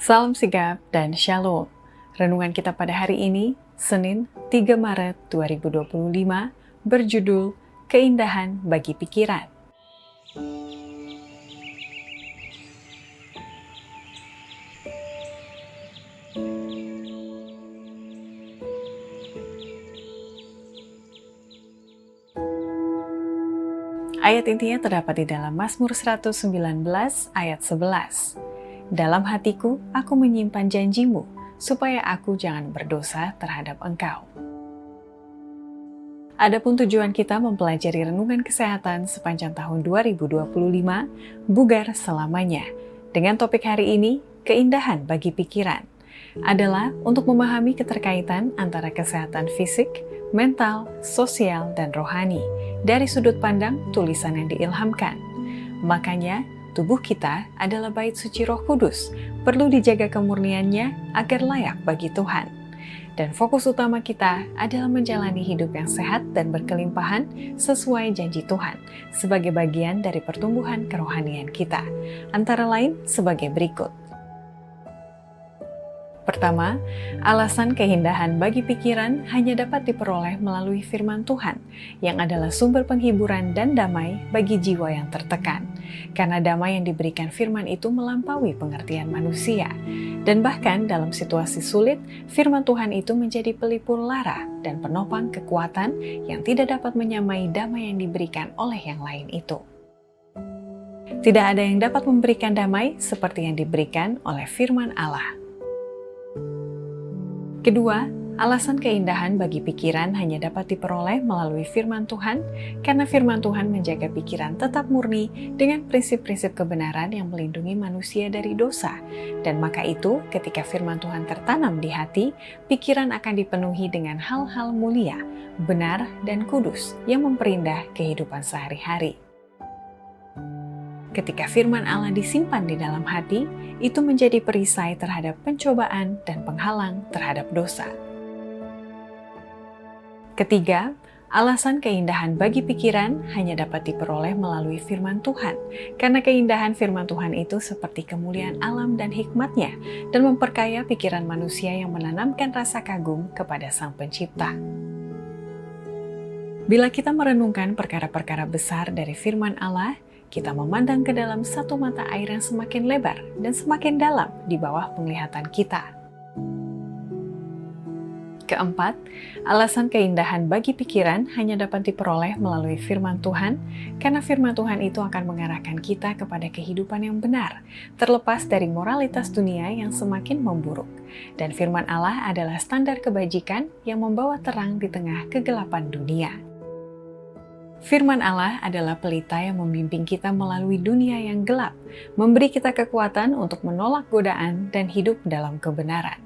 Salam sigap dan shalom. Renungan kita pada hari ini, Senin 3 Maret 2025, berjudul Keindahan Bagi Pikiran. Ayat intinya terdapat di dalam Mazmur 119 ayat 11. Dalam hatiku, aku menyimpan janjimu, supaya aku jangan berdosa terhadap engkau. Adapun tujuan kita mempelajari renungan kesehatan sepanjang tahun 2025, bugar selamanya. Dengan topik hari ini, keindahan bagi pikiran, adalah untuk memahami keterkaitan antara kesehatan fisik, mental, sosial, dan rohani dari sudut pandang tulisan yang diilhamkan. Makanya, tubuh kita adalah bait suci Roh Kudus, perlu dijaga kemurniannya agar layak bagi Tuhan. Dan fokus utama kita adalah menjalani hidup yang sehat dan berkelimpahan sesuai janji Tuhan, sebagai bagian dari pertumbuhan kerohanian kita, antara lain sebagai berikut. Pertama, alasan keindahan bagi pikiran hanya dapat diperoleh melalui firman Tuhan, yang adalah sumber penghiburan dan damai bagi jiwa yang tertekan. Karena damai yang diberikan firman itu melampaui pengertian manusia. Dan bahkan dalam situasi sulit, firman Tuhan itu menjadi pelipur lara dan penopang kekuatan yang tidak dapat menyamai damai yang diberikan oleh yang lain itu. Tidak ada yang dapat memberikan damai seperti yang diberikan oleh firman Allah. Kedua, alasan keindahan bagi pikiran hanya dapat diperoleh melalui firman Tuhan, karena firman Tuhan menjaga pikiran tetap murni dengan prinsip-prinsip kebenaran yang melindungi manusia dari dosa. Dan maka itu, ketika firman Tuhan tertanam di hati, pikiran akan dipenuhi dengan hal-hal mulia, benar, dan kudus yang memperindah kehidupan sehari-hari. Ketika firman Allah disimpan di dalam hati, itu menjadi perisai terhadap pencobaan dan penghalang terhadap dosa. Ketiga, alasan keindahan bagi pikiran hanya dapat diperoleh melalui firman Tuhan, karena keindahan firman Tuhan itu seperti kemuliaan alam dan hikmatnya, dan memperkaya pikiran manusia yang menanamkan rasa kagum kepada Sang Pencipta. Bila kita merenungkan perkara-perkara besar dari firman Allah, kita memandang ke dalam satu mata air yang semakin lebar dan semakin dalam di bawah penglihatan kita. Keempat, alasan keindahan bagi pikiran hanya dapat diperoleh melalui firman Tuhan, karena firman Tuhan itu akan mengarahkan kita kepada kehidupan yang benar, terlepas dari moralitas dunia yang semakin memburuk. Dan firman Allah adalah standar kebajikan yang membawa terang di tengah kegelapan dunia. Firman Allah adalah pelita yang membimbing kita melalui dunia yang gelap, memberi kita kekuatan untuk menolak godaan dan hidup dalam kebenaran.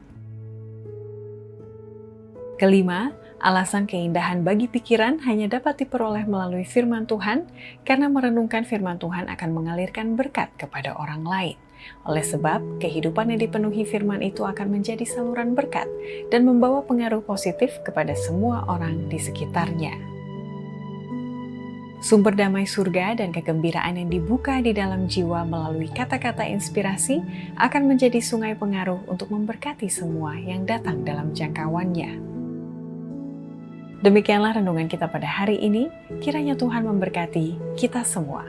Kelima, alasan keindahan bagi pikiran hanya dapat diperoleh melalui firman Tuhan, karena merenungkan firman Tuhan akan mengalirkan berkat kepada orang lain. Oleh sebab, kehidupan yang dipenuhi firman itu akan menjadi saluran berkat dan membawa pengaruh positif kepada semua orang di sekitarnya. Sumber damai surga dan kegembiraan yang dibuka di dalam jiwa melalui kata-kata inspirasi akan menjadi sungai pengaruh untuk memberkati semua yang datang dalam jangkauannya. Demikianlah renungan kita pada hari ini, kiranya Tuhan memberkati kita semua.